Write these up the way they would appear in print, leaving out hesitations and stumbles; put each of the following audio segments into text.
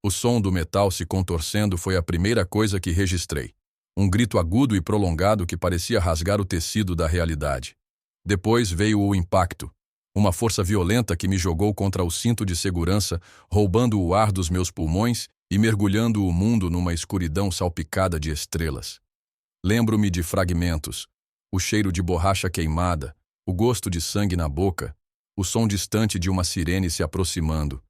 O som do metal se contorcendo foi a primeira coisa que registrei. Um grito agudo e prolongado que parecia rasgar o tecido da realidade. Depois veio o impacto. Uma força violenta que me jogou contra o cinto de segurança, roubando o ar dos meus pulmões e mergulhando o mundo numa escuridão salpicada de estrelas. Lembro-me de fragmentos, o cheiro de borracha queimada, o gosto de sangue na boca, o som distante de uma sirene se aproximando.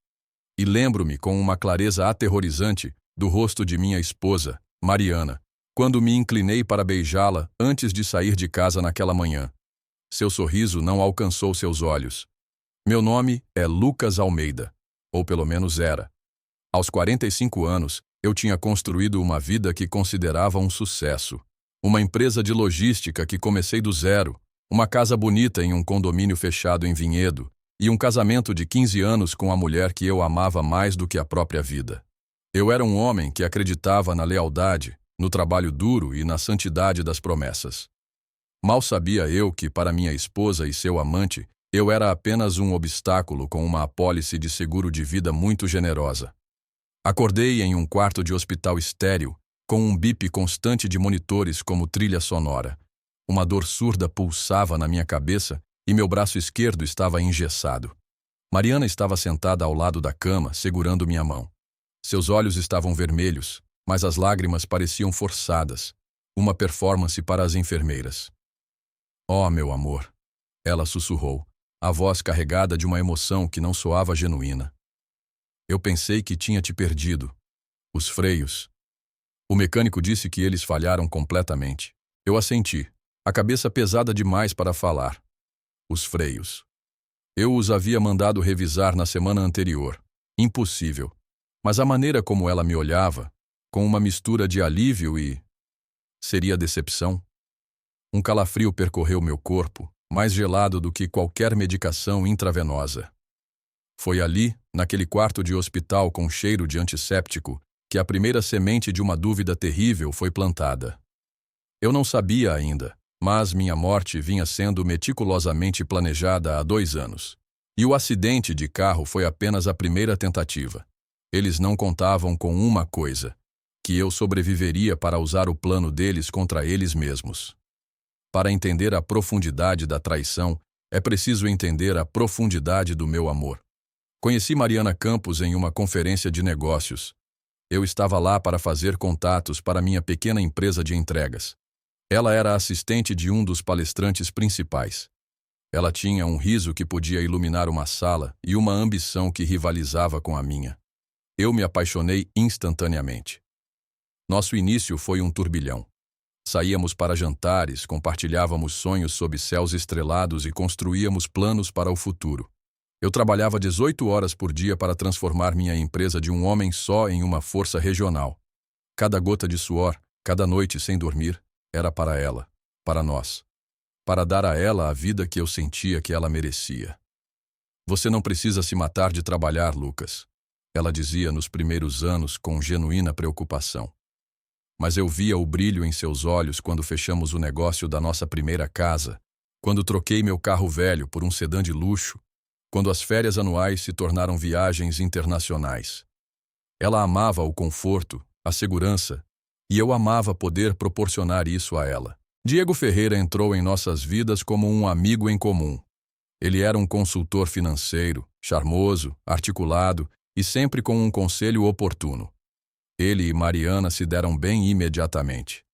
E lembro-me com uma clareza aterrorizante do rosto de minha esposa, Mariana, quando me inclinei para beijá-la antes de sair de casa naquela manhã. Seu sorriso não alcançou seus olhos. Meu nome é Lucas Almeida, ou pelo menos era. Aos 45 anos, eu tinha construído uma vida que considerava um sucesso. Uma empresa de logística que comecei do zero, uma casa bonita em um condomínio fechado em Vinhedo, e um casamento de 15 anos com a mulher que eu amava mais do que a própria vida. Eu era um homem que acreditava na lealdade, no trabalho duro e na santidade das promessas. Mal sabia eu que, para minha esposa e seu amante, eu era apenas um obstáculo com uma apólice de seguro de vida muito generosa. Acordei em um quarto de hospital estéril, com um bip constante de monitores como trilha sonora. Uma dor surda pulsava na minha cabeça e meu braço esquerdo estava engessado. Mariana estava sentada ao lado da cama, segurando minha mão. Seus olhos estavam vermelhos, mas as lágrimas pareciam forçadas. Uma performance para as enfermeiras. "Oh, meu amor", ela sussurrou, a voz carregada de uma emoção que não soava genuína. "Eu pensei que tinha te perdido. Os freios." O mecânico disse que eles falharam completamente. Eu assenti, a cabeça pesada demais para falar. Os freios. Eu os havia mandado revisar na semana anterior. Impossível. Mas a maneira como ela me olhava, com uma mistura de alívio e... Seria decepção? Um calafrio percorreu meu corpo, mais gelado do que qualquer medicação intravenosa. Foi ali, naquele quarto de hospital com cheiro de antisséptico, que a primeira semente de uma dúvida terrível foi plantada. Eu não sabia ainda, mas minha morte vinha sendo meticulosamente planejada há 2 anos. E o acidente de carro foi apenas a primeira tentativa. Eles não contavam com uma coisa, que eu sobreviveria para usar o plano deles contra eles mesmos. Para entender a profundidade da traição, é preciso entender a profundidade do meu amor. Conheci Mariana Campos em uma conferência de negócios. Eu estava lá para fazer contatos para minha pequena empresa de entregas. Ela era assistente de um dos palestrantes principais. Ela tinha um riso que podia iluminar uma sala e uma ambição que rivalizava com a minha. Eu me apaixonei instantaneamente. Nosso início foi um turbilhão. Saíamos para jantares, compartilhávamos sonhos sob céus estrelados e construíamos planos para o futuro. Eu trabalhava 18 horas por dia para transformar minha empresa de um homem só em uma força regional. Cada gota de suor, cada noite sem dormir, era para ela, para nós. Para dar a ela a vida que eu sentia que ela merecia. "Você não precisa se matar de trabalhar, Lucas", ela dizia nos primeiros anos com genuína preocupação. Mas eu via o brilho em seus olhos quando fechamos o negócio da nossa primeira casa, quando troquei meu carro velho por um sedã de luxo, quando as férias anuais se tornaram viagens internacionais. Ela amava o conforto, a segurança, e eu amava poder proporcionar isso a ela. Diego Ferreira entrou em nossas vidas como um amigo em comum. Ele era um consultor financeiro, charmoso, articulado e sempre com um conselho oportuno. Ele e Mariana se deram bem imediatamente.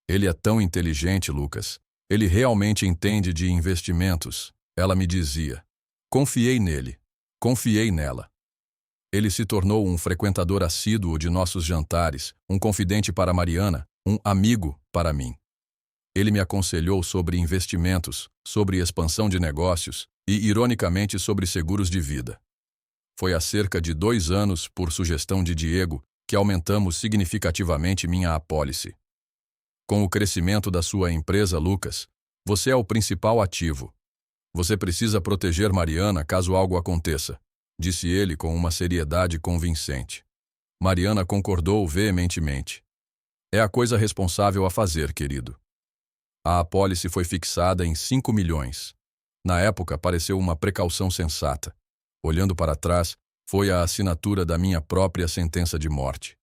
"Ele é tão inteligente, Lucas. Ele realmente entende de investimentos", ela me dizia. Confiei nele. Confiei nela. Ele se tornou um frequentador assíduo de nossos jantares, um confidente para Mariana, um amigo para mim. Ele me aconselhou sobre investimentos, sobre expansão de negócios e, ironicamente, sobre seguros de vida. Foi há cerca de 2 anos, por sugestão de Diego, que aumentamos significativamente minha apólice. "Com o crescimento da sua empresa, Lucas, você é o principal ativo. Você precisa proteger Mariana caso algo aconteça", disse ele com uma seriedade convincente. Mariana concordou veementemente. "É a coisa responsável a fazer, querido." A apólice foi fixada em 5 milhões. Na época, pareceu uma precaução sensata. Olhando para trás, Foi a assinatura da minha própria sentença de morte.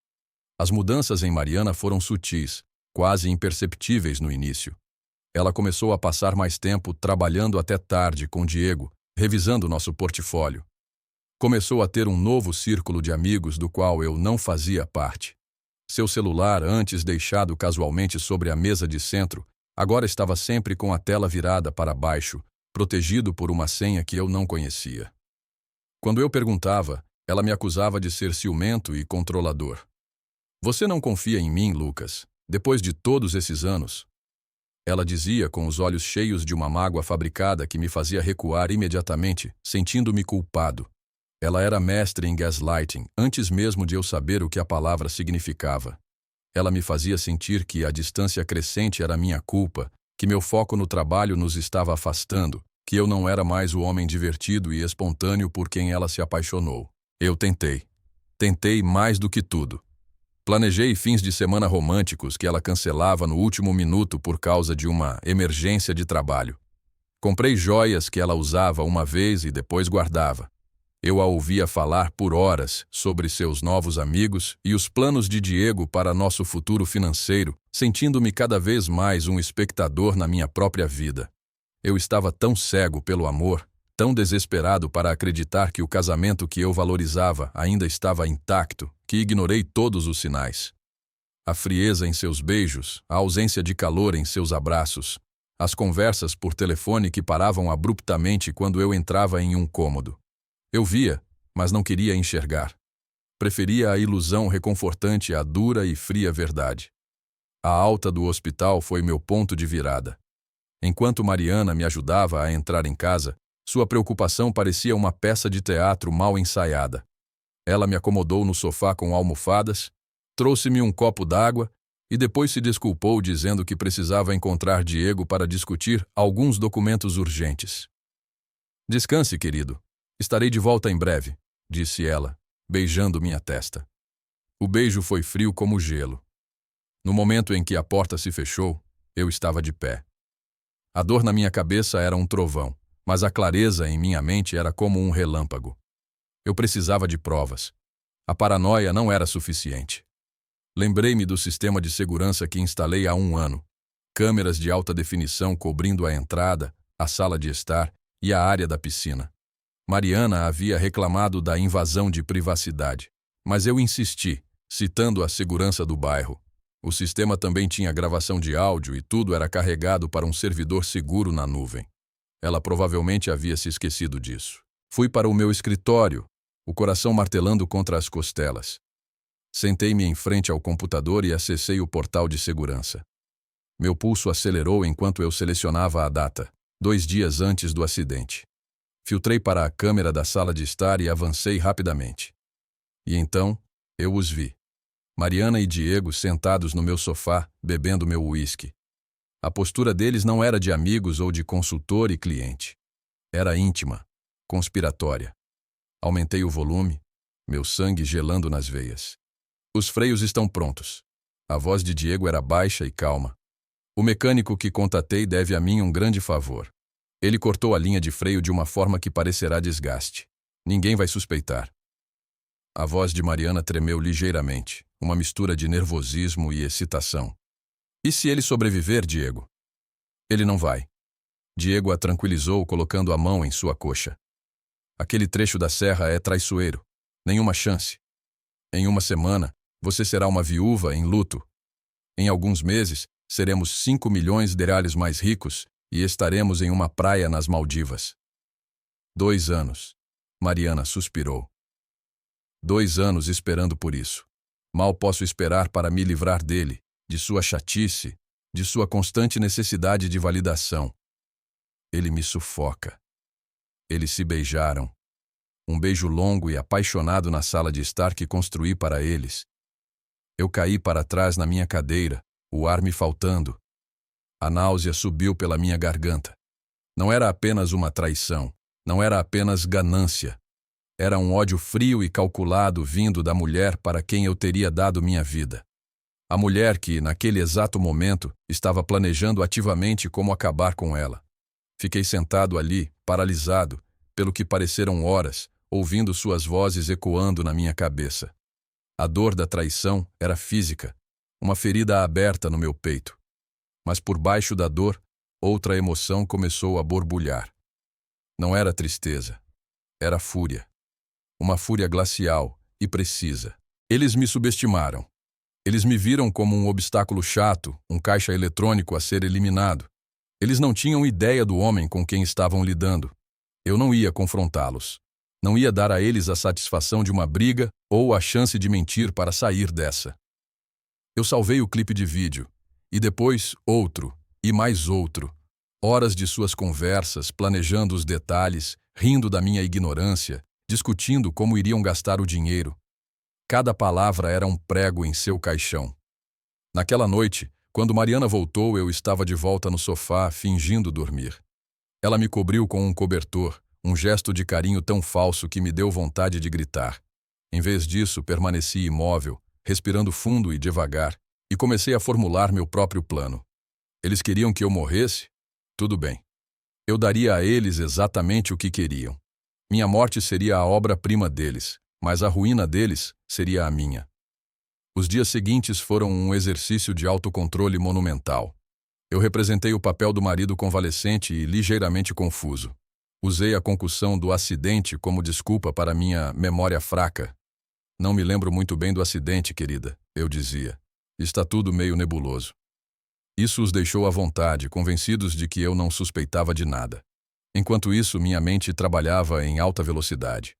As mudanças em Mariana foram sutis, quase imperceptíveis no início. Ela começou a passar mais tempo trabalhando até tarde com Diego, revisando nosso portfólio. Começou a ter um novo círculo de amigos do qual eu não fazia parte. Seu celular, antes deixado casualmente sobre a mesa de centro, agora estava sempre com a tela virada para baixo, protegido por uma senha que eu não conhecia. Quando eu perguntava, ela me acusava de ser ciumento e controlador. Você não confia em mim, Lucas, depois de todos esses anos? Ela dizia com os olhos cheios de uma mágoa fabricada que me fazia recuar imediatamente, sentindo-me culpado. Ela era mestre em gaslighting, antes mesmo de eu saber o que a palavra significava. Ela me fazia sentir que a distância crescente era minha culpa, que meu foco no trabalho nos estava afastando, que eu não era mais o homem divertido e espontâneo por quem ela se apaixonou. Eu tentei. Tentei mais do que tudo. Planejei fins de semana românticos que ela cancelava no último minuto por causa de uma emergência de trabalho. Comprei joias que ela usava uma vez e depois guardava. Eu a ouvia falar por horas sobre seus novos amigos e os planos de Diego para nosso futuro financeiro, sentindo-me cada vez mais um espectador na minha própria vida. Eu estava tão cego pelo amor, tão desesperado para acreditar que o casamento que eu valorizava ainda estava intacto, que ignorei todos os sinais. A frieza em seus beijos, a ausência de calor em seus abraços, as conversas por telefone que paravam abruptamente quando eu entrava em um cômodo. Eu via, mas não queria enxergar. Preferia a ilusão reconfortante à dura e fria verdade. A alta do hospital foi meu ponto de virada. Enquanto Mariana me ajudava a entrar em casa, sua preocupação parecia uma peça de teatro mal ensaiada. Ela me acomodou no sofá com almofadas, trouxe-me um copo d'água e depois se desculpou dizendo que precisava encontrar Diego para discutir alguns documentos urgentes. Descanse, querido. Estarei de volta em breve, disse ela, beijando minha testa. O beijo foi frio como gelo. No momento em que a porta se fechou, eu estava de pé. A dor na minha cabeça era um trovão, mas a clareza em minha mente era como um relâmpago. Eu precisava de provas. A paranoia não era suficiente. Lembrei-me do sistema de segurança que instalei há 1 ano. Câmeras de alta definição cobrindo a entrada, a sala de estar e a área da piscina. Mariana havia reclamado da invasão de privacidade, mas eu insisti, citando a segurança do bairro. O sistema também tinha gravação de áudio e tudo era carregado para um servidor seguro na nuvem. Ela provavelmente havia se esquecido disso. Fui para o meu escritório, o coração martelando contra as costelas. Sentei-me em frente ao computador e acessei o portal de segurança. Meu pulso acelerou enquanto eu selecionava a data, 2 dias antes do acidente. Filtrei para a câmera da sala de estar e avancei rapidamente. E então, eu os vi. Mariana e Diego sentados no meu sofá, bebendo meu uísque. A postura deles não era de amigos ou de consultor e cliente. Era íntima, conspiratória. Aumentei o volume, meu sangue gelando nas veias. Os freios estão prontos. A voz de Diego era baixa e calma. O mecânico que contatei deve a mim um grande favor. Ele cortou a linha de freio de uma forma que parecerá desgaste. Ninguém vai suspeitar. A voz de Mariana tremeu ligeiramente, uma mistura de nervosismo e excitação. E se ele sobreviver, Diego? Ele não vai. Diego a tranquilizou colocando a mão em sua coxa. Aquele trecho da serra é traiçoeiro. Nenhuma chance. Em 1 semana, você será uma viúva em luto. Em alguns meses, seremos 5 milhões de reais mais ricos e estaremos em uma praia nas Maldivas. 2 anos. Mariana suspirou. 2 anos esperando por isso. Mal posso esperar para me livrar dele, de sua chatice, de sua constante necessidade de validação. Ele me sufoca. Eles se beijaram. Um beijo longo e apaixonado na sala de estar que construí para eles. Eu caí para trás na minha cadeira, o ar me faltando. A náusea subiu pela minha garganta. Não era apenas uma traição, não era apenas ganância. Era um ódio frio e calculado vindo da mulher para quem eu teria dado minha vida. A mulher que, naquele exato momento, estava planejando ativamente como acabar com ela. Fiquei sentado ali, paralisado, pelo que pareceram horas, ouvindo suas vozes ecoando na minha cabeça. A dor da traição era física, uma ferida aberta no meu peito. Mas por baixo da dor, outra emoção começou a borbulhar. Não era tristeza, era fúria. Uma fúria glacial e precisa. Eles me subestimaram. Eles me viram como um obstáculo chato, um caixa eletrônico a ser eliminado. Eles não tinham ideia do homem com quem estavam lidando. Eu não ia confrontá-los. Não ia dar a eles a satisfação de uma briga ou a chance de mentir para sair dessa. Eu salvei o clipe de vídeo, e depois outro, e mais outro. Horas de suas conversas, planejando os detalhes, rindo da minha ignorância, discutindo como iriam gastar o dinheiro. Cada palavra era um prego em seu caixão. Naquela noite, quando Mariana voltou, eu estava de volta no sofá, fingindo dormir. Ela me cobriu com um cobertor, um gesto de carinho tão falso que me deu vontade de gritar. Em vez disso, permaneci imóvel, respirando fundo e devagar, e comecei a formular meu próprio plano. Eles queriam que eu morresse? Tudo bem. Eu daria a eles exatamente o que queriam. Minha morte seria a obra-prima deles, mas a ruína deles seria a minha. Os dias seguintes foram um exercício de autocontrole monumental. Eu representei o papel do marido convalescente e ligeiramente confuso. Usei a concussão do acidente como desculpa para minha memória fraca. Não me lembro muito bem do acidente, querida, eu dizia. Está tudo meio nebuloso. Isso os deixou à vontade, convencidos de que eu não suspeitava de nada. Enquanto isso, minha mente trabalhava em alta velocidade.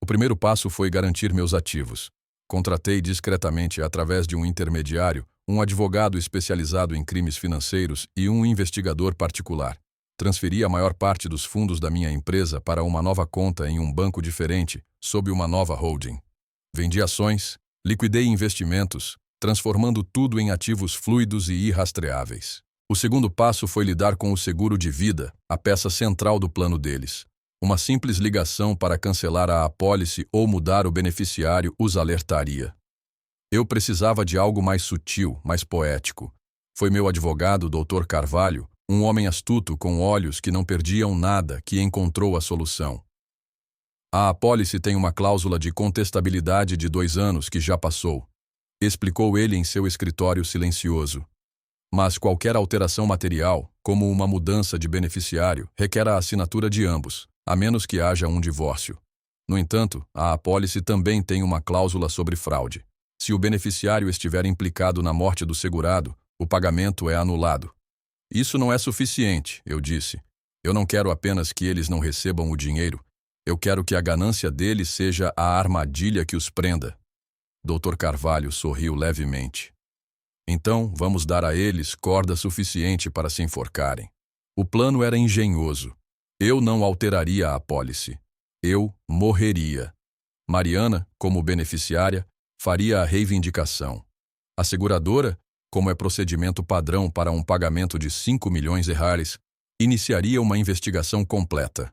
O primeiro passo foi garantir meus ativos. Contratei discretamente, através de um intermediário, um advogado especializado em crimes financeiros e um investigador particular. Transferi a maior parte dos fundos da minha empresa para uma nova conta em um banco diferente, sob uma nova holding. Vendi ações, liquidei investimentos, transformando tudo em ativos fluidos e irrastreáveis. O segundo passo foi lidar com o seguro de vida, a peça central do plano deles. Uma simples ligação para cancelar a apólice ou mudar o beneficiário os alertaria. Eu precisava de algo mais sutil, mais poético. Foi meu advogado, Dr. Carvalho, um homem astuto com olhos que não perdiam nada, que encontrou a solução. A apólice tem uma cláusula de contestabilidade de 2 anos que já passou, explicou ele em seu escritório silencioso. Mas qualquer alteração material, como uma mudança de beneficiário, requer a assinatura de ambos, a menos que haja um divórcio. No entanto, a apólice também tem uma cláusula sobre fraude. Se o beneficiário estiver implicado na morte do segurado, o pagamento é anulado. Isso não é suficiente, eu disse. Eu não quero apenas que eles não recebam o dinheiro. Eu quero que a ganância deles seja a armadilha que os prenda. Dr. Carvalho sorriu levemente. Então, vamos dar a eles corda suficiente para se enforcarem. O plano era engenhoso. Eu não alteraria a apólice. Eu morreria. Mariana, como beneficiária, faria a reivindicação. A seguradora, como é procedimento padrão para um pagamento de 5 milhões de reais, iniciaria uma investigação completa.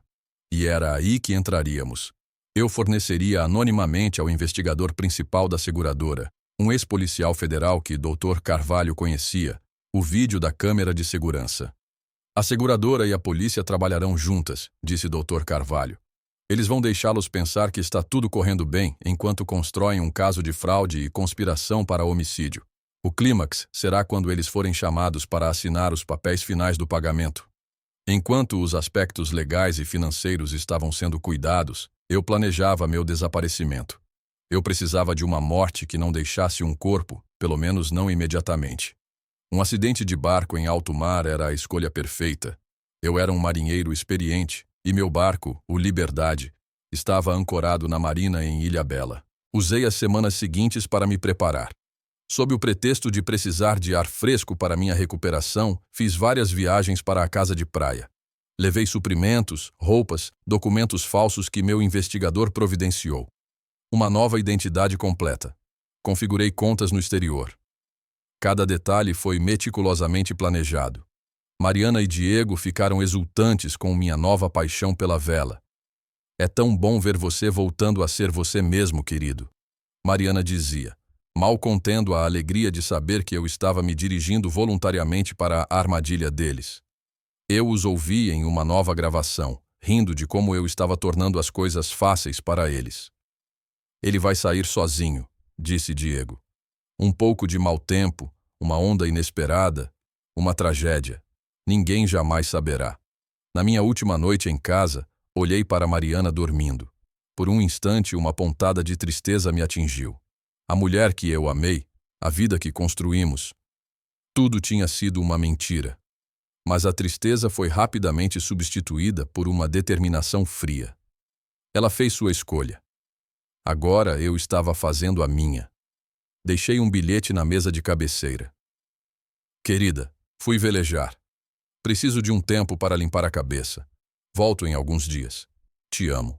E era aí que entraríamos. Eu forneceria anonimamente ao investigador principal da seguradora, um ex-policial federal que Dr. Carvalho conhecia, o vídeo da câmera de segurança. A seguradora e a polícia trabalharão juntas, disse Dr. Carvalho. Eles vão deixá-los pensar que está tudo correndo bem enquanto constroem um caso de fraude e conspiração para homicídio. O clímax será quando eles forem chamados para assinar os papéis finais do pagamento. Enquanto os aspectos legais e financeiros estavam sendo cuidados, eu planejava meu desaparecimento. Eu precisava de uma morte que não deixasse um corpo, pelo menos não imediatamente. Um acidente de barco em alto mar era a escolha perfeita. Eu era um marinheiro experiente, e meu barco, o Liberdade, estava ancorado na marina em Ilhabela. Usei as semanas seguintes para me preparar. Sob o pretexto de precisar de ar fresco para minha recuperação, fiz várias viagens para a casa de praia. Levei suprimentos, roupas, documentos falsos que meu investigador providenciou. Uma nova identidade completa. Configurei contas no exterior. Cada detalhe foi meticulosamente planejado. Mariana e Diego ficaram exultantes com minha nova paixão pela vela. É tão bom ver você voltando a ser você mesmo, querido. Mariana dizia, mal contendo a alegria de saber que eu estava me dirigindo voluntariamente para a armadilha deles. Eu os ouvi em uma nova gravação, rindo de como eu estava tornando as coisas fáceis para eles. Ele vai sair sozinho, disse Diego. Um pouco de mau tempo, uma onda inesperada, uma tragédia. Ninguém jamais saberá. Na minha última noite em casa, olhei para Mariana dormindo. Por um instante, uma pontada de tristeza me atingiu. A mulher que eu amei, a vida que construímos, tudo tinha sido uma mentira. Mas a tristeza foi rapidamente substituída por uma determinação fria. Ela fez sua escolha. Agora eu estava fazendo a minha. Deixei um bilhete na mesa de cabeceira. Querida, fui velejar. Preciso de um tempo para limpar a cabeça. Volto em alguns dias. Te amo.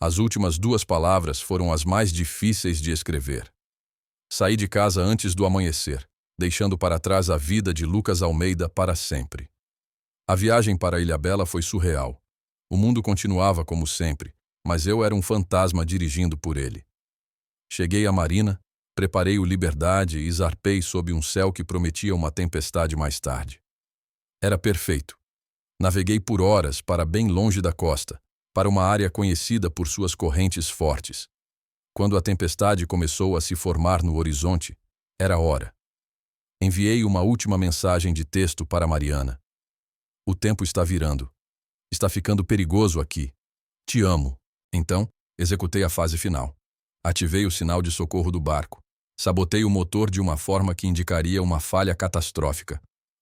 As últimas 2 palavras foram as mais difíceis de escrever. Saí de casa antes do amanhecer, deixando para trás a vida de Lucas Almeida para sempre. A viagem para Ilhabela foi surreal. O mundo continuava como sempre, mas eu era um fantasma dirigindo por ele. Cheguei à marina, preparei o Liberdade e zarpei sob um céu que prometia uma tempestade mais tarde. Era perfeito. Naveguei por horas para bem longe da costa, para uma área conhecida por suas correntes fortes. Quando a tempestade começou a se formar no horizonte, era hora. Enviei uma última mensagem de texto para Mariana. O tempo está virando. Está ficando perigoso aqui. Te amo. Então, executei a fase final. Ativei o sinal de socorro do barco. Sabotei o motor de uma forma que indicaria uma falha catastrófica.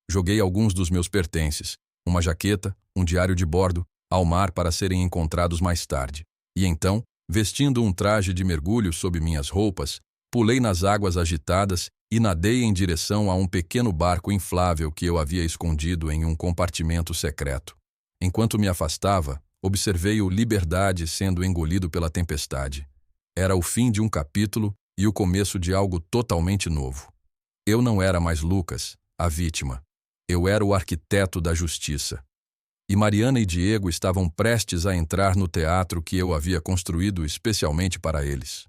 Joguei alguns dos meus pertences, uma jaqueta, um diário de bordo, ao mar para serem encontrados mais tarde. E então, vestindo um traje de mergulho sob minhas roupas, pulei nas águas agitadas e nadei em direção a um pequeno barco inflável que eu havia escondido em um compartimento secreto. Enquanto me afastava, observei o Liberdade sendo engolido pela tempestade. Era o fim de um capítulo e o começo de algo totalmente novo. Eu não era mais Lucas, a vítima. Eu era o arquiteto da justiça. E Mariana e Diego estavam prestes a entrar no teatro que eu havia construído especialmente para eles.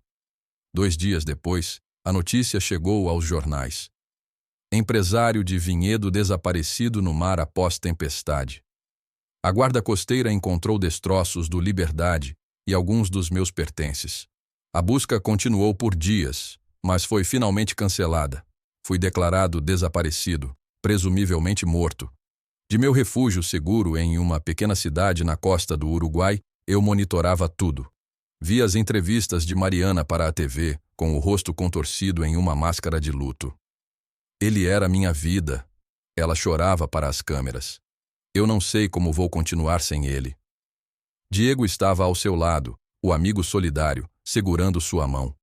2 dias depois, a notícia chegou aos jornais. Empresário de vinhedo desaparecido no mar após tempestade. A guarda costeira encontrou destroços do Liberdade e alguns dos meus pertences. A busca continuou por dias, mas foi finalmente cancelada. Fui declarado desaparecido, presumivelmente morto. De meu refúgio seguro em uma pequena cidade na costa do Uruguai, eu monitorava tudo. Vi as entrevistas de Mariana para a TV, com o rosto contorcido em uma máscara de luto. Ele era minha vida. Ela chorava para as câmeras. Eu não sei como vou continuar sem ele. Diego estava ao seu lado, o amigo solidário, segurando sua mão.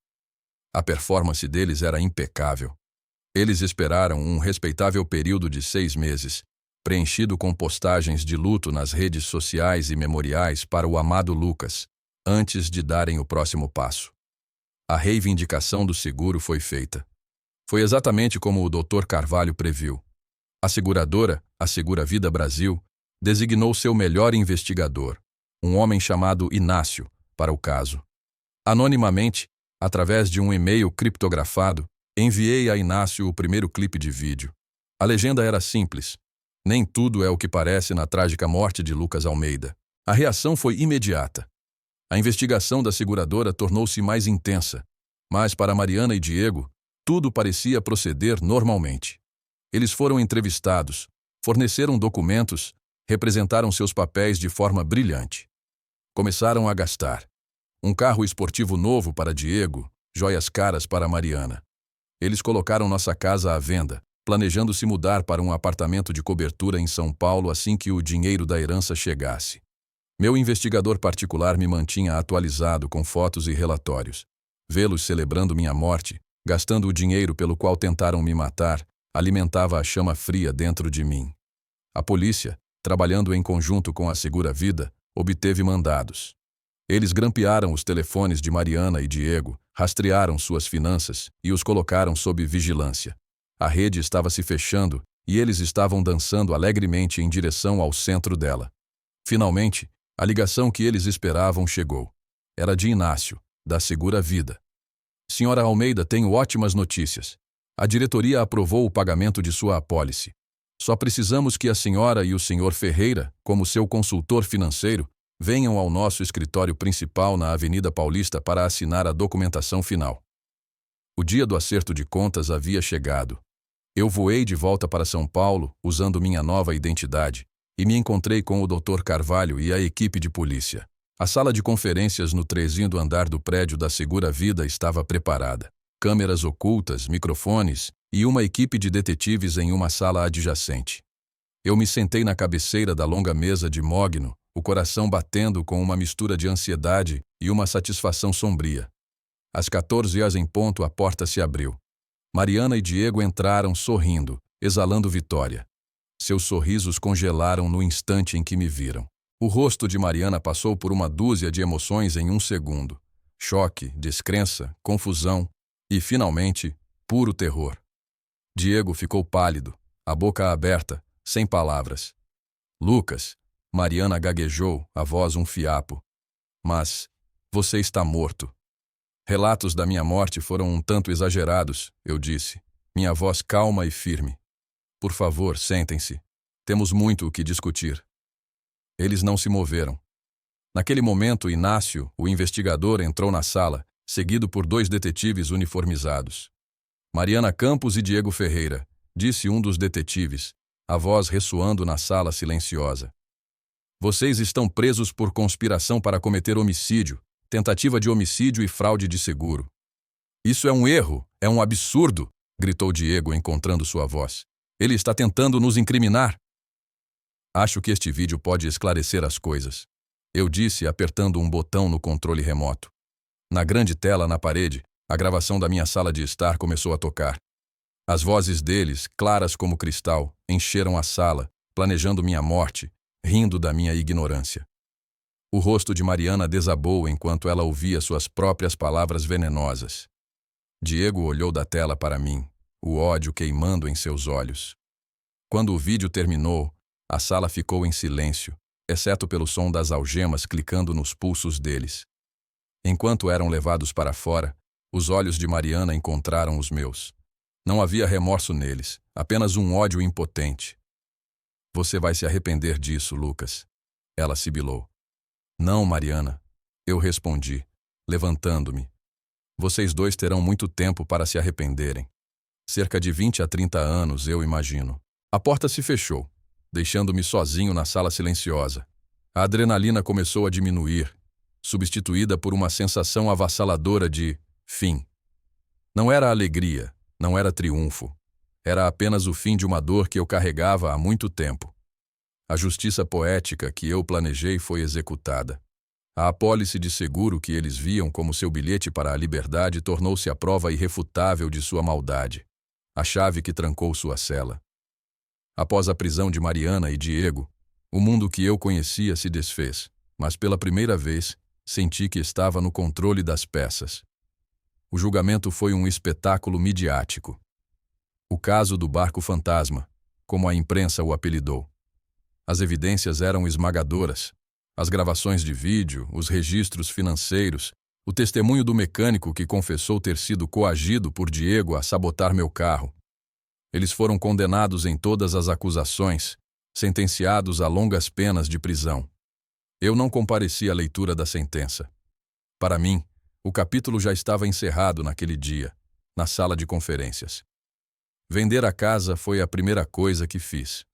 A performance deles era impecável. Eles esperaram um respeitável período de 6 meses, preenchido com postagens de luto nas redes sociais e memoriais para o amado Lucas, antes de darem o próximo passo. A reivindicação do seguro foi feita. Foi exatamente como o Dr. Carvalho previu. A seguradora, a Segura Vida Brasil, designou seu melhor investigador, um homem chamado Inácio, para o caso. Anonimamente, através de um e-mail criptografado, enviei a Inácio o primeiro clipe de vídeo. A legenda era simples. Nem tudo é o que parece na trágica morte de Lucas Almeida. A reação foi imediata. A investigação da seguradora tornou-se mais intensa, mas para Mariana e Diego, tudo parecia proceder normalmente. Eles foram entrevistados, forneceram documentos, representaram seus papéis de forma brilhante. Começaram a gastar. Um carro esportivo novo para Diego, joias caras para Mariana. Eles colocaram nossa casa à venda, planejando se mudar para um apartamento de cobertura em São Paulo assim que o dinheiro da herança chegasse. Meu investigador particular me mantinha atualizado com fotos e relatórios. Vê-los celebrando minha morte, gastando o dinheiro pelo qual tentaram me matar, alimentava a chama fria dentro de mim. A polícia, trabalhando em conjunto com a Segura Vida, obteve mandados. Eles grampearam os telefones de Mariana e Diego, rastrearam suas finanças e os colocaram sob vigilância. A rede estava se fechando e eles estavam dançando alegremente em direção ao centro dela. Finalmente, a ligação que eles esperavam chegou. Era de Inácio, da Segura Vida. Senhora Almeida, tenho ótimas notícias. A diretoria aprovou o pagamento de sua apólice. Só precisamos que a senhora e o senhor Ferreira, como seu consultor financeiro, venham ao nosso escritório principal na Avenida Paulista para assinar a documentação final. O dia do acerto de contas havia chegado. Eu voei de volta para São Paulo, usando minha nova identidade, e me encontrei com o Dr. Carvalho e a equipe de polícia. A sala de conferências no 3º andar do prédio da Segura Vida estava preparada. Câmeras ocultas, microfones e uma equipe de detetives em uma sala adjacente. Eu me sentei na cabeceira da longa mesa de mogno, o coração batendo com uma mistura de ansiedade e uma satisfação sombria. Às 14h em ponto, a porta se abriu. Mariana e Diego entraram sorrindo, exalando vitória. Seus sorrisos congelaram no instante em que me viram. O rosto de Mariana passou por uma dúzia de emoções em um segundo. Choque, descrença, confusão e, finalmente, puro terror. Diego ficou pálido, a boca aberta, sem palavras. Lucas, Mariana gaguejou, a voz um fiapo. Mas você está morto. Relatos da minha morte foram um tanto exagerados, eu disse, minha voz calma e firme. Por favor, sentem-se. Temos muito o que discutir. Eles não se moveram. Naquele momento, Inácio, o investigador, entrou na sala, seguido por 2 detetives uniformizados. Mariana Campos e Diego Ferreira, disse um dos detetives, a voz ressoando na sala silenciosa. Vocês estão presos por conspiração para cometer homicídio, tentativa de homicídio e fraude de seguro. Isso é um erro, é um absurdo, gritou Diego, encontrando sua voz. Ele está tentando nos incriminar. Acho que este vídeo pode esclarecer as coisas, eu disse, apertando um botão no controle remoto. Na grande tela na parede, a gravação da minha sala de estar começou a tocar. As vozes deles, claras como cristal, encheram a sala, planejando minha morte, rindo da minha ignorância. O rosto de Mariana desabou enquanto ela ouvia suas próprias palavras venenosas. Diego olhou da tela para mim, o ódio queimando em seus olhos. Quando o vídeo terminou, a sala ficou em silêncio, exceto pelo som das algemas clicando nos pulsos deles. Enquanto eram levados para fora, os olhos de Mariana encontraram os meus. Não havia remorso neles, apenas um ódio impotente. Você vai se arrepender disso, Lucas. Ela sibilou. Não, Mariana. Eu respondi, levantando-me. Vocês 2 terão muito tempo para se arrependerem. Cerca de 20 a 30 anos, eu imagino. A porta se fechou, deixando-me sozinho na sala silenciosa. A adrenalina começou a diminuir, substituída por uma sensação avassaladora de fim. Não era alegria, não era triunfo. Era apenas o fim de uma dor que eu carregava há muito tempo. A justiça poética que eu planejei foi executada. A apólice de seguro que eles viam como seu bilhete para a liberdade tornou-se a prova irrefutável de sua maldade. A chave que trancou sua cela. Após a prisão de Mariana e Diego, o mundo que eu conhecia se desfez, mas pela primeira vez senti que estava no controle das peças. O julgamento foi um espetáculo midiático. O caso do barco fantasma, como a imprensa o apelidou. As evidências eram esmagadoras. As gravações de vídeo, os registros financeiros, o testemunho do mecânico que confessou ter sido coagido por Diego a sabotar meu carro. Eles foram condenados em todas as acusações, sentenciados a longas penas de prisão. Eu não compareci à leitura da sentença. Para mim, o capítulo já estava encerrado naquele dia, na sala de conferências. Vender a casa foi a primeira coisa que fiz.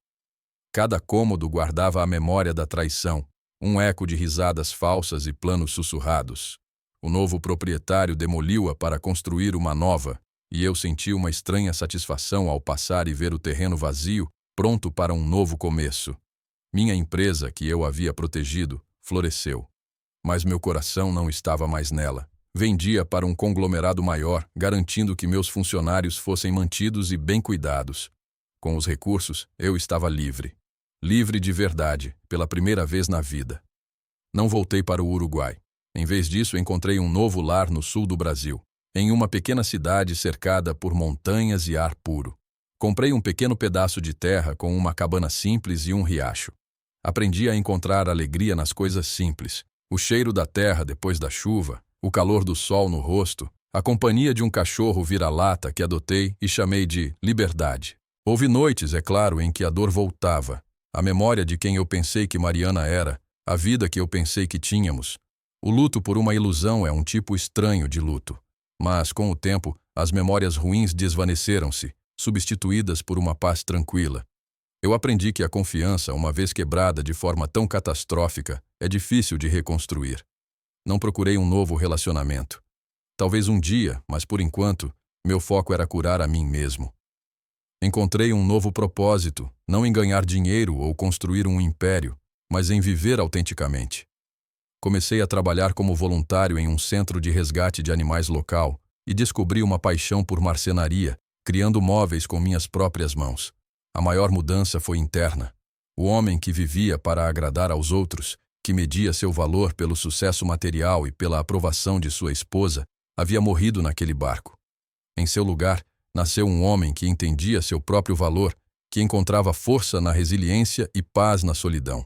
Cada cômodo guardava a memória da traição, um eco de risadas falsas e planos sussurrados. O novo proprietário demoliu-a para construir uma nova, e eu senti uma estranha satisfação ao passar e ver o terreno vazio, pronto para um novo começo. Minha empresa, que eu havia protegido, floresceu. Mas meu coração não estava mais nela. Vendia para um conglomerado maior, garantindo que meus funcionários fossem mantidos e bem cuidados. Com os recursos, eu estava livre. Livre de verdade, pela primeira vez na vida. Não voltei para o Uruguai. Em vez disso, encontrei um novo lar no sul do Brasil, em uma pequena cidade cercada por montanhas e ar puro. Comprei um pequeno pedaço de terra com uma cabana simples e um riacho. Aprendi a encontrar alegria nas coisas simples. O cheiro da terra depois da chuva, o calor do sol no rosto, a companhia de um cachorro vira-lata que adotei e chamei de Liberdade. Houve noites, é claro, em que a dor voltava, a memória de quem eu pensei que Mariana era, a vida que eu pensei que tínhamos. O luto por uma ilusão é um tipo estranho de luto. Mas, com o tempo, as memórias ruins desvaneceram-se, substituídas por uma paz tranquila. Eu aprendi que a confiança, uma vez quebrada de forma tão catastrófica, é difícil de reconstruir. Não procurei um novo relacionamento. Talvez um dia, mas por enquanto, meu foco era curar a mim mesmo. Encontrei um novo propósito, não em ganhar dinheiro ou construir um império, mas em viver autenticamente. Comecei a trabalhar como voluntário em um centro de resgate de animais local e descobri uma paixão por marcenaria, criando móveis com minhas próprias mãos. A maior mudança foi interna. O homem que vivia para agradar aos outros, que media seu valor pelo sucesso material e pela aprovação de sua esposa, havia morrido naquele barco. Em seu lugar, nasceu um homem que entendia seu próprio valor, que encontrava força na resiliência e paz na solidão.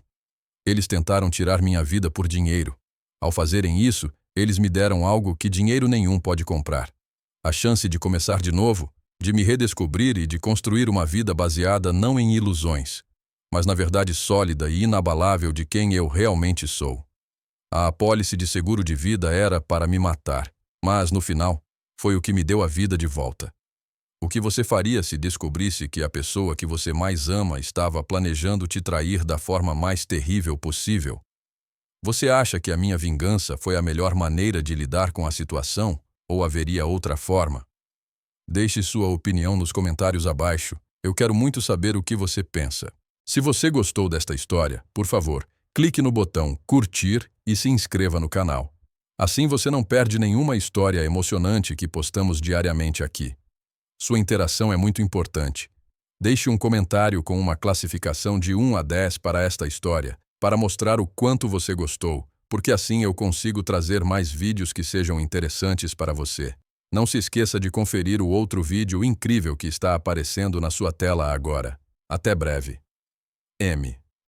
Eles tentaram tirar minha vida por dinheiro. Ao fazerem isso, eles me deram algo que dinheiro nenhum pode comprar. A chance de começar de novo, de me redescobrir e de construir uma vida baseada não em ilusões, mas na verdade sólida e inabalável de quem eu realmente sou. A apólice de seguro de vida era para me matar, mas, no final, foi o que me deu a vida de volta. O que você faria se descobrisse que a pessoa que você mais ama estava planejando te trair da forma mais terrível possível? Você acha que a minha vingança foi a melhor maneira de lidar com a situação, ou haveria outra forma? Deixe sua opinião nos comentários abaixo. Eu quero muito saber o que você pensa. Se você gostou desta história, por favor, clique no botão curtir e se inscreva no canal. Assim você não perde nenhuma história emocionante que postamos diariamente aqui. Sua interação é muito importante. Deixe um comentário com uma classificação de 1 a 10 para esta história, para mostrar o quanto você gostou, porque assim eu consigo trazer mais vídeos que sejam interessantes para você. Não se esqueça de conferir o outro vídeo incrível que está aparecendo na sua tela agora. Até breve. M.